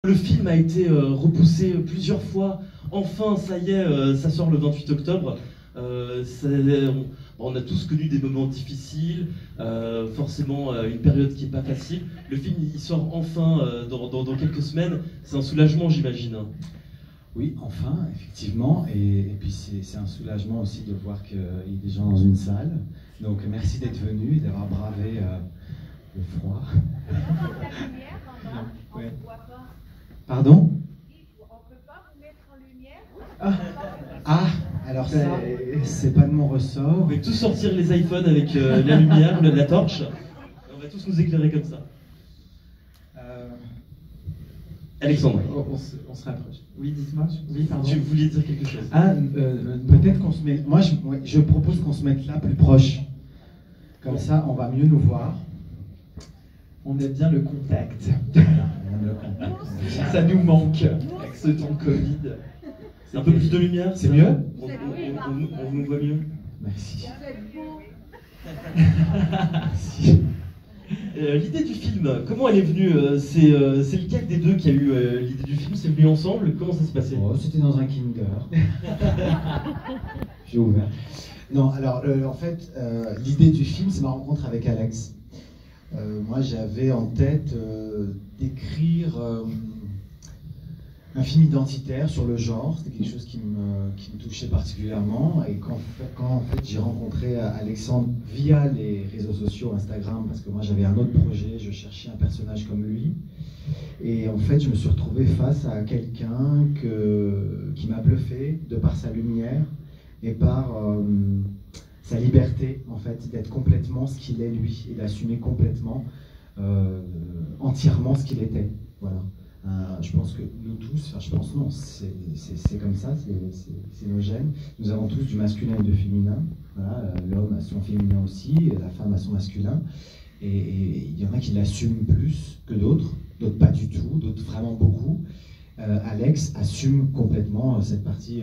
Le film a été repoussé plusieurs fois. Enfin, ça y est, ça sort le 28 octobre. On a tous connu des moments difficiles, forcément une période qui n'est pas facile. Le film, il sort enfin dans quelques semaines. C'est un soulagement, j'imagine. Oui, enfin, effectivement. Et puis c'est un soulagement aussi de voir qu'il y a des gens dans une salle. Donc merci d'être venu et d'avoir bravé le froid. Ouais. Pardon? On peut pas vous mettre en lumière? Alors ça, c'est pas de mon ressort. On va tous sortir les iPhones avec la lumière, la torche. On va tous nous éclairer comme ça. Alexandre. On se rapproche. Oui, dites-moi. Oui, pardon. Tu voulais dire quelque chose? Peut-être qu'on se met... Moi, je propose qu'on se mette là plus proche. Comme ça, on va mieux nous voir. On aime bien le contact. Ça nous manque avec ce temps Covid. C'est un peu plus de lumière. C'est mieux? On vous voit mieux. Merci. Merci. L'idée du film, comment elle est venue? C'est lequel des deux qui a eu l'idée du film? C'est venu ensemble? Comment ça s'est passé? C'était dans un Kinder. J'ai ouvert. Non, alors en fait, l'idée du film, c'est ma rencontre avec Alex. Moi, j'avais en tête d'écrire un film identitaire sur le genre. C'était quelque chose qui me touchait particulièrement. Et quand en fait, j'ai rencontré Alexandre via les réseaux sociaux, Instagram, parce que moi j'avais un autre projet, je cherchais un personnage comme lui. Et en fait, je me suis retrouvé face à quelqu'un qui m'a bluffé de par sa lumière et par sa liberté, en fait, d'être complètement ce qu'il est lui et d'assumer complètement, entièrement ce qu'il était. Voilà. Je pense que nous tous, enfin je pense non, c'est comme ça, c'est nos gènes. Nous avons tous du masculin et du féminin. Voilà, l'homme a son féminin aussi, et la femme a son masculin. Et il y en a qui l'assument plus que d'autres pas du tout, d'autres vraiment beaucoup. Alex assume complètement cette partie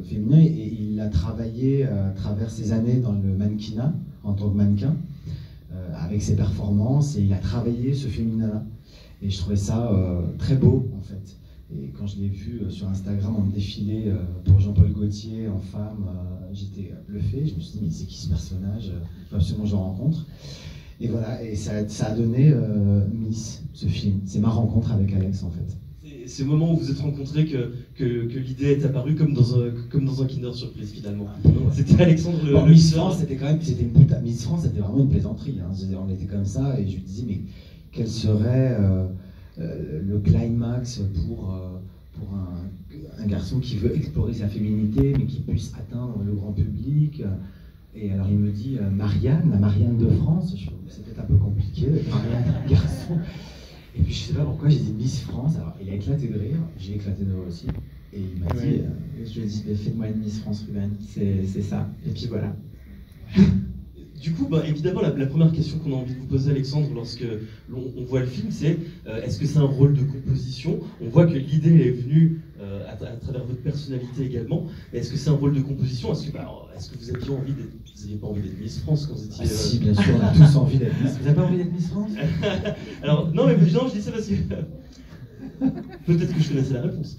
féminin et il a travaillé à travers ses années dans le mannequinat, en tant que mannequin, avec ses performances, et il a travaillé ce féminin-là. Et je trouvais ça très beau, en fait. Et quand je l'ai vu sur Instagram en défilé pour Jean-Paul Gaultier en femme, j'étais bluffé. Je me suis dit, mais c'est qui ce personnage? Il faut absolument que je le rencontre. Et voilà, et ça a donné Miss, ce film. C'est ma rencontre avec Alex, en fait. C'est au moment où vous vous êtes rencontrés que l'idée est apparue comme dans un Kinder Surprise, finalement. C'était Alexandre Miss France, c'était quand même, Miss France, c'était vraiment une plaisanterie. Hein. On était comme ça, et je lui disais, mais quel serait le climax pour un garçon qui veut explorer sa féminité, mais qui puisse atteindre le grand public? Et alors il me dit, Marianne, la Marianne de France. C'est peut-être un peu compliqué, Marianne, un garçon. Et puis je sais pas pourquoi j'ai dit Miss France. Alors il a éclaté de rire, j'ai éclaté de rire aussi. Et il m'a dit... je lui ai dit, fais-moi une Miss France, Ruben, c'est ça. Et puis voilà. Du coup, évidemment, la première question qu'on a envie de vous poser, Alexandre, lorsque on voit le film, c'est est-ce que c'est un rôle de composition? On voit que l'idée est venue à travers votre personnalité également, mais est-ce que c'est un rôle de composition? Est-ce que vous aviez envie d'être... Vous n'aviez pas envie d'être Miss France quand vous étiez... Si, bien sûr, on a tous envie d'être Miss. Vous n'avez pas envie d'être Miss France? Alors, non, je dis ça parce que... Peut-être que je connaissais la réponse.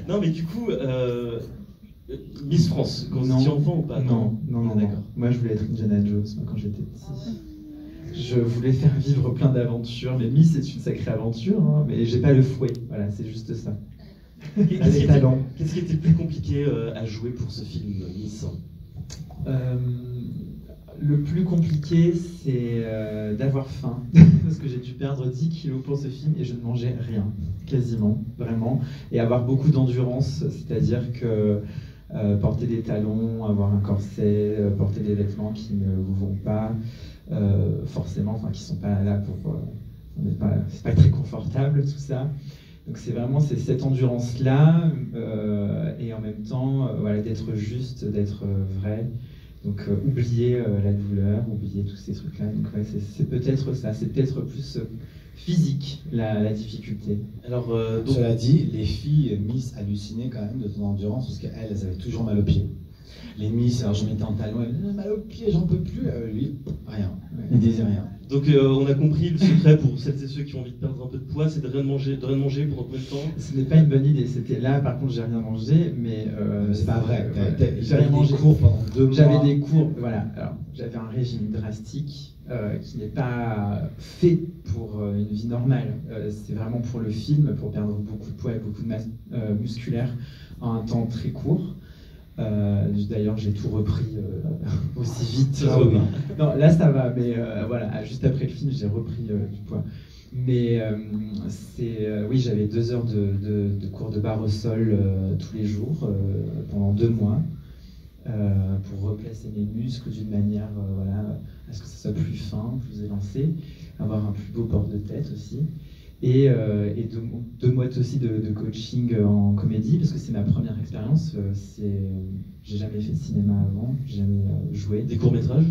Non, mais du coup... Miss France, quand vous étiez enfant ou pas? Non, d'accord. Moi, je voulais être Indiana Jones quand j'étais petit. Je voulais faire vivre plein d'aventures. Mais Miss, c'est une sacrée aventure, hein, mais j'ai pas le fouet. Voilà, c'est juste ça. Qu'est-ce qui était le plus compliqué à jouer pour ce film, Miss? Le plus compliqué, c'est d'avoir faim. Parce que j'ai dû perdre 10 kilos pour ce film et je ne mangeais rien, quasiment, vraiment. Et avoir beaucoup d'endurance, c'est-à-dire que porter des talons, avoir un corset, porter des vêtements qui ne vous vont pas forcément, enfin qui sont pas là pour... c'est pas très confortable tout ça. Donc c'est vraiment cette endurance-là et en même temps voilà, d'être juste, d'être vrai. Donc oublier la douleur, oublier tous ces trucs-là. Donc ouais, c'est peut-être ça, c'est peut-être plus physique la difficulté. Alors, cela dit, les filles Miss hallucinaient quand même de ton endurance parce qu'elles avaient toujours mal aux pieds. Les Miss, alors je mettais en talons, elles mal aux pieds, j'en peux plus. Lui, rien. Ouais. Il disait rien. Donc on a compris le secret pour celles et ceux qui ont envie de perdre un peu de poids, c'est de rien manger pendant combien de temps? Ce n'est pas une bonne idée. C'était là, par contre, j'ai rien mangé, mais C'est pas vrai. J'ai rien mangé. Cours pendant 2 mois. J'avais des cours, voilà. Alors, j'avais un régime drastique qui n'est pas fait pour une vie normale. C'est vraiment pour le film, pour perdre beaucoup de poids et beaucoup de masse musculaire en un temps très court. D'ailleurs, j'ai tout repris aussi vite. Non, là ça va, mais voilà, juste après le film, j'ai repris du poids. Mais oui, j'avais 2 heures de cours de barre au sol tous les jours pendant 2 mois pour replacer mes muscles d'une manière voilà, à ce que ça soit plus fin, plus élancé, avoir un plus beau port de tête aussi. Et 2 mois aussi de coaching en comédie, parce que c'est ma première expérience. J'ai jamais fait de cinéma avant, j'ai jamais joué. Des courts-métrages?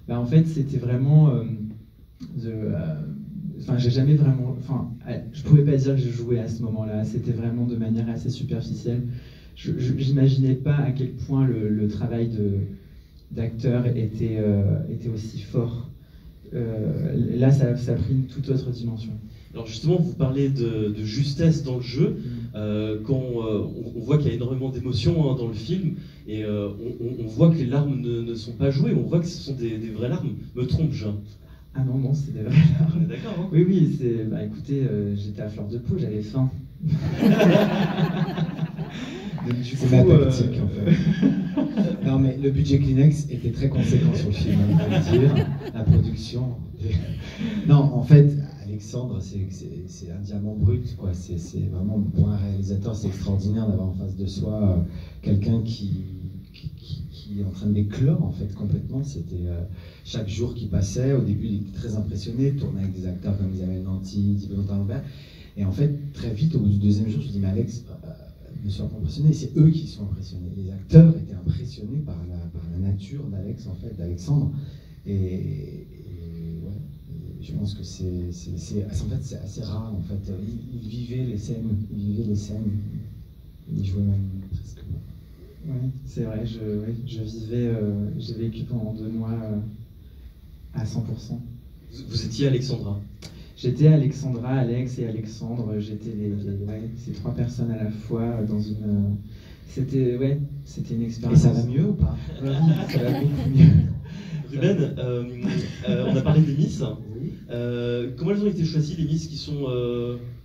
En fait, c'était vraiment... j'ai jamais vraiment... je pouvais pas dire que je jouais à ce moment-là. C'était vraiment de manière assez superficielle. Je n'imaginais pas à quel point le travail d'acteur était aussi fort. Là, ça a pris une toute autre dimension. Alors justement, vous parlez de justesse dans le jeu. Quand on voit qu'il y a énormément d'émotions dans le film, et on voit que les larmes ne sont pas jouées, on voit que ce sont des vraies larmes. Me trompe-je? Ah non, c'est des vraies larmes. On est d'accord, hein? Oui, écoutez, j'étais à fleur de peau, j'avais faim. C'est ma tactique en fait. Non mais le budget Kleenex était très conséquent sur le film, il faut le dire. La production. Non, en fait, Alexandre, c'est un diamant brut, quoi. C'est vraiment, pour un réalisateur, c'est extraordinaire d'avoir en face de soi quelqu'un qui est en train d'éclore en fait complètement. C'était chaque jour qui passait. Au début, il était très impressionné, tournait avec des acteurs comme Isabelle Nanty, Thibaut Lambert. Et en fait, très vite, au bout du 2e jour, je me dis, mais Alex, ne sois pas impressionné, c'est eux qui sont impressionnés. Les acteurs étaient impressionnés par la nature d'Alex, en fait, d'Alexandre. Et ouais, je pense que c'est assez rare, en fait. Il vivait les scènes, il jouait même presque. Oui, c'est vrai, j'ai vécu pendant 2 mois à 100%. Vous étiez Alexandra? J'étais Alexandra, Alex et Alexandre. J'étais ces 3 personnes à la fois dans une. C'était une expérience. Et ça va mieux ou pas? Oui, ça va beaucoup mieux. Ruben, on a parlé des Miss. Oui. Comment elles ont été choisies, les Miss qui sont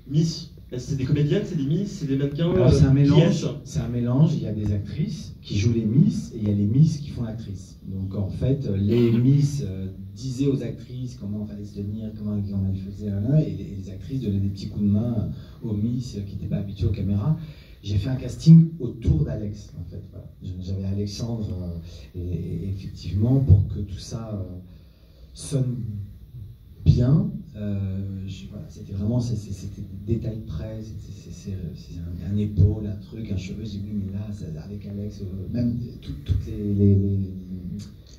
Miss? C'est des comédiennes, c'est des Miss, c'est des mannequins? Alors c'est un mélange. C'est un mélange. Il y a des actrices qui jouent les Miss et il y a les Miss qui font l'actrice. Donc en fait, les Miss disaient aux actrices comment il fallait se tenir, comment elles faisaient, et les actrices donnaient des petits coups de main aux Miss qui n'étaient pas habituées aux caméras. J'ai fait un casting autour d'Alex, en fait. Voilà. J'avais Alexandre, et effectivement, pour que tout ça sonne bien, voilà, c'était vraiment c'était des détails près, c'est un épaule, un truc, un cheveu. J'ai dit oui, mais là, avec Alex, même toutes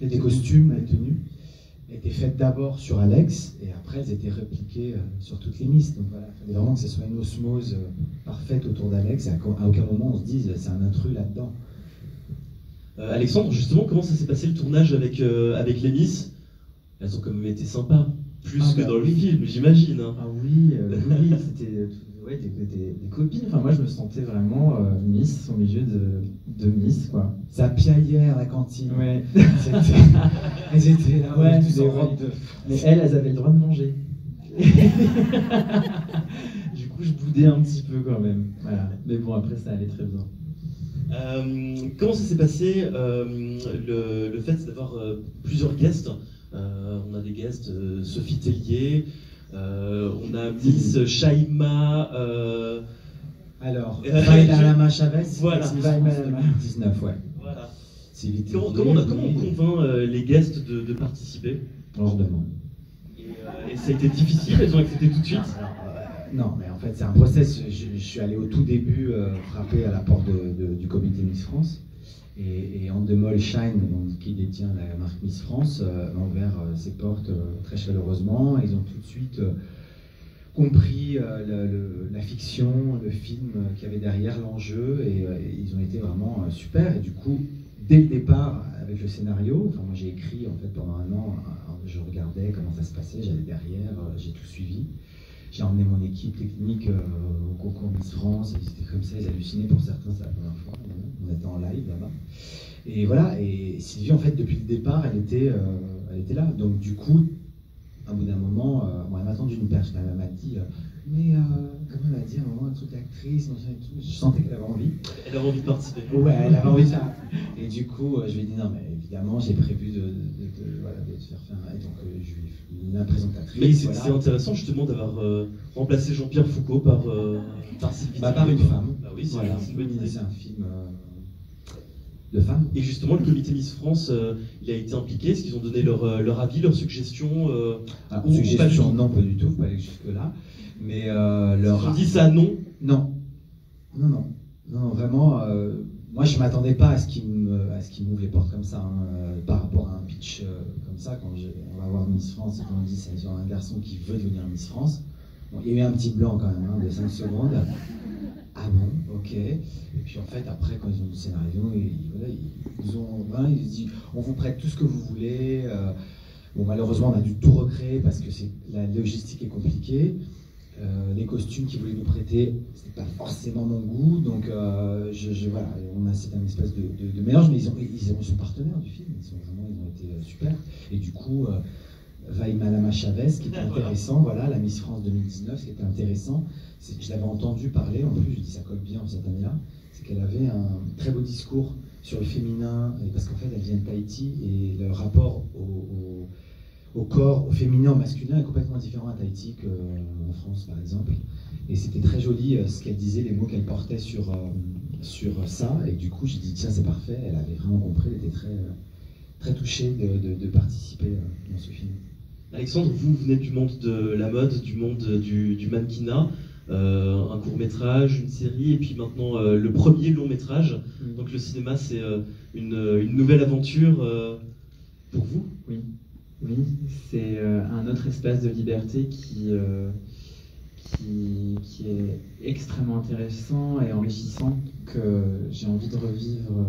les costumes, les tenues étaient faites d'abord sur Alex et après elles étaient répliquées sur toutes les Miss. Donc voilà, il fallait vraiment que ce soit une osmose parfaite autour d'Alex et à aucun moment on se dise c'est un intrus là-dedans. Alexandre, justement, comment ça s'est passé le tournage avec les Miss? Elles ont quand même été sympas, plus que dans le film, j'imagine. Hein. Ah oui, c'était des copines. Enfin, moi, je me sentais vraiment Miss au milieu de Miss, quoi. Ça piaillait à la cantine. Ouais. Elles étaient là, ouais, des robes de... Mais elles avaient le droit de manger. Du coup, je boudais un petit peu quand même. Voilà. Mais bon, après, ça allait très bien. Comment ça s'est passé le fait d'avoir plusieurs guests? On a des guests, Sophie Tellier, on a Miss Shaima. Alors, Vailama Chavez, voilà. 19, ouais. Voilà. Vite comment on convainc les guests de participer? On leur demande. Et ça a été difficile, elles ont accepté tout de suite? Non, mais en fait, c'est un process. Je suis allé au tout début frapper à la porte du comité Miss France. Et Endemol Shine, donc, qui détient la marque Miss France, m'a ouvert ses portes très chaleureusement. Ils ont tout de suite compris la fiction, le film qu'il y avait derrière l'enjeu, et ils ont été vraiment super. Et du coup, dès le départ, avec le scénario. Enfin, moi j'ai écrit en fait pendant un an, je regardais comment ça se passait, j'allais derrière, j'ai tout suivi. J'ai emmené mon équipe technique au concours Miss France, ils étaient comme ça, ils hallucinaient, pour certains c'est la première fois, on était en live là-bas. Et voilà, et Sylvie en fait depuis le départ elle était là, donc du coup, à bout d'un moment, bon, elle m'a tendu une perche, elle m'a dit mais comment elle a dit à un moment un truc d'actrice, je sentais qu'elle avait envie. Elle avait envie de participer. Ouais, elle avait envie de faire. Et du coup, je lui ai dit non, mais évidemment, j'ai prévu de te faire faire. Et donc, je lui ai fait la présentatrice. Mais c'est intéressant justement d'avoir remplacé Jean-Pierre Foucault par Sylvie. Par une femme. Bah oui, c'est voilà. une bonne idée. C'est un film de femmes. Et justement, le comité Miss France, il a été impliqué. Est-ce qu'ils ont donné leur avis, leurs suggestions Alors, suggestions, non, pas du tout, pas aller jusque-là. Mais leur. Ils ont dit ça, non. Non, vraiment. Moi, je m'attendais pas à ce qu'ils m'ouvrent les portes comme ça, hein, par rapport à un pitch comme ça. Quand on va voir Miss France et qu'on dit c'est sur un garçon qui veut devenir Miss France. Bon, il y a eu un petit blanc quand même, hein, de 5 secondes. Ah bon, ok. Et puis en fait, après, quand ils ont du scénario, ils disent on vous prête tout ce que vous voulez. Bon, malheureusement, on a dû tout recréer parce que la logistique est compliquée. Les costumes qu'ils voulaient nous prêter, c'était pas forcément mon goût, donc voilà, c'est un espèce de mélange, mais ils sont partenaires du film, ils ont été super. Et du coup, Vaïmalama Chavez, ce qui était intéressant, voilà, la Miss France 2019, ce qui était intéressant, je l'avais entendu parler, en plus, je dis ça colle bien cette année-là, c'est qu'elle avait un très beau discours sur le féminin, parce qu'en fait, elle vient de Tahiti, et le rapport au corps, au féminin, au masculin est complètement différent à Tahiti qu'en France, par exemple. Et c'était très joli ce qu'elle disait, les mots qu'elle portait sur ça. Et du coup, j'ai dit, tiens, c'est parfait. Elle avait vraiment compris, elle était très touchée de participer dans ce film. Alexandre, vous venez du monde de la mode, du monde du mannequinat, un court-métrage, une série, et puis maintenant le premier long-métrage. Donc le cinéma, c'est une nouvelle aventure pour vous. Oui, c'est un autre espace de liberté qui est extrêmement intéressant et enrichissant, que j'ai envie de revivre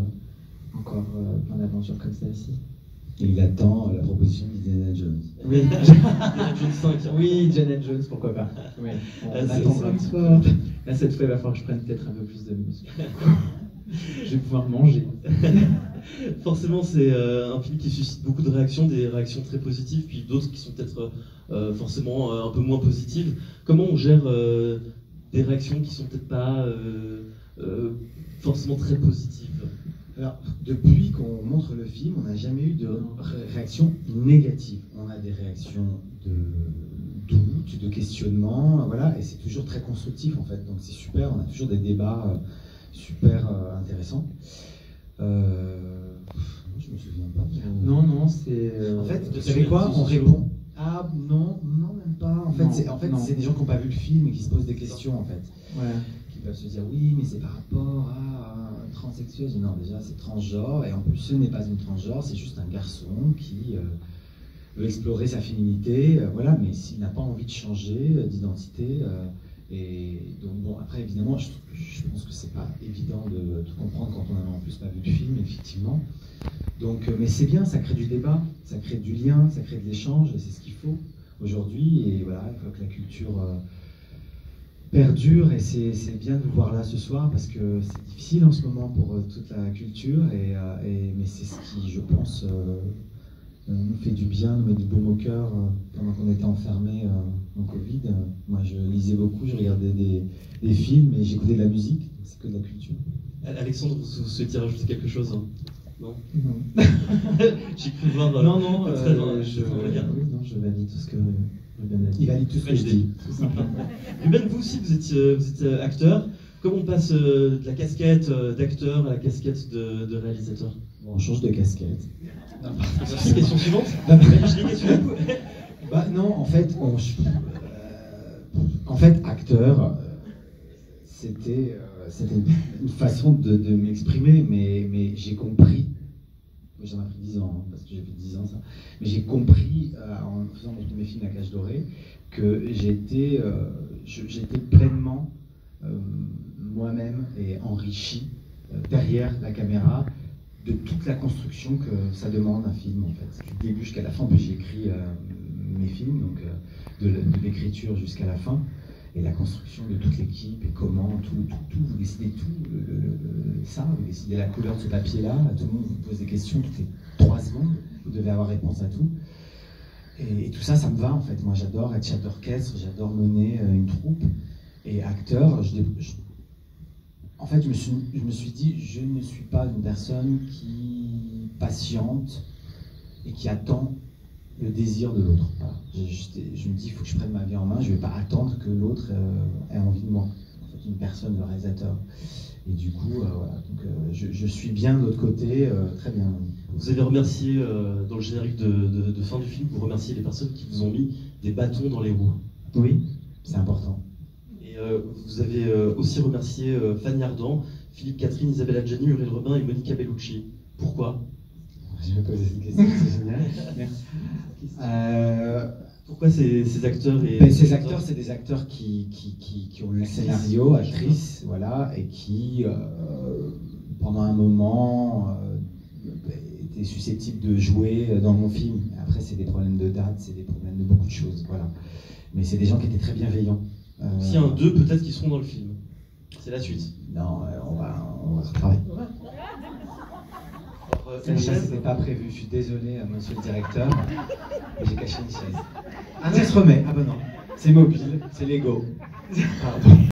encore plein d'aventures comme celle-ci. Et il attend la proposition d'Indiana Jones. Oui, Indiana Jones 5. Oui, Indiana Jones, pourquoi pas. Oui, on attendra un petit peu. Là, cette fois, il va falloir que je prenne peut-être un peu plus de muscles. Je vais pouvoir manger. Forcément, c'est un film qui suscite beaucoup de réactions, des réactions très positives, puis d'autres qui sont peut-être forcément un peu moins positives. Comment on gère des réactions qui sont peut-être pas forcément très positives? Alors, depuis qu'on montre le film, on n'a jamais eu de réaction négative. On a des réactions de doute, de questionnement, voilà, et c'est toujours très constructif en fait. Donc c'est super, on a toujours des débats super intéressants. Je me souviens pas. Non, c'est. En fait, vous savez quoi? On répond. Ah non, même pas. En fait, c'est des gens qui n'ont pas vu le film et qui se posent des questions en fait. Ouais. Qui peuvent se dire oui, mais c'est par rapport à un transsexuel. Je dis non, déjà c'est transgenre, et en plus ce n'est pas une transgenre, c'est juste un garçon qui veut explorer sa féminité, voilà, mais s'il n'a pas envie de changer d'identité. Et donc bon, après évidemment, je pense que c'est pas évident de tout comprendre quand on n'a en plus pas vu le film, effectivement. Donc, mais c'est bien, ça crée du débat, ça crée du lien, ça crée de l'échange, et c'est ce qu'il faut aujourd'hui. Et voilà, il faut que la culture perdure, et c'est bien de vous voir là ce soir, parce que c'est difficile en ce moment pour toute la culture, mais c'est ce qui, je pense, nous fait du bien, nous met du baume au cœur pendant qu'on était enfermés en Covid. Moi, je lisais beaucoup, je regardais des films et j'écoutais de la musique, c'est que de la culture. Alexandre, vous souhaitiez rajouter quelque chose? Non. J'ai cru voir. Non, je valide tout ce que Ruben a dit. Il valide tout ce que je dis. Tout simplement. Ruben, vous aussi, vous êtes acteur. Comment on passe de la casquette d'acteur à la casquette de réalisateur? Bon, on change de casquette. Question suivante. Je l'ai question. Bah non, en fait, acteur, c'était une façon de m'exprimer, mais j'ai compris. J'en ai pris 10 ans, parce que j'ai fait 10 ans ça. Mais j'ai compris, en faisant mon premier film La Cage Dorée, que j'étais pleinement moi-même et enrichi derrière la caméra de toute la construction que ça demande un film, en fait. Du début jusqu'à la fin, puis j'écris mes films, donc de l'écriture jusqu'à la fin, et la construction de toute l'équipe, et comment, tout, vous décidez tout, ça, vous décidez la couleur de ce papier-là, tout le monde vous pose des questions toutes les 3 secondes, vous devez avoir réponse à tout. Et tout ça, ça me va, en fait. Moi, j'adore être chef d'orchestre, j'adore mener une troupe, et acteur, en fait, je me suis dit, je ne suis pas une personne qui patiente et qui attend le désir de l'autre. Voilà. Je me dis, il faut que je prenne ma vie en main, je ne vais pas attendre que l'autre ait envie de moi. En fait, une personne, le réalisateur. Et du coup, voilà. Donc, je suis bien de l'autre côté, très bien. Vous avez remercié, dans le générique de fin du film, vous remerciez les personnes qui vous ont mis des bâtons dans les roues. Oui, c'est important. Et vous avez aussi remercié Fanny Ardant, Philippe Catherine, Isabelle Adjani, Uriel Robin et Monica Bellucci. Pourquoi? Je vais poser cette question, c'est génial. Merci. Pourquoi ces acteurs et ces acteurs, c'est des acteurs qui ont lu le scénario, actrices, voilà, et qui, pendant un moment, étaient susceptibles de jouer dans mon film. Après, c'est des problèmes de date, c'est des problèmes de beaucoup de choses, voilà. Mais c'est des gens qui étaient très bienveillants. S'il y a un 2, peut-être qu'ils seront dans le film. C'est la suite. Non, on va retravailler. Cette chaise n'est pas prévue, je suis désolé, monsieur le directeur. J'ai caché une chaise. Ah, ça se remet. Ah ben non, c'est mobile, c'est Lego. Pardon.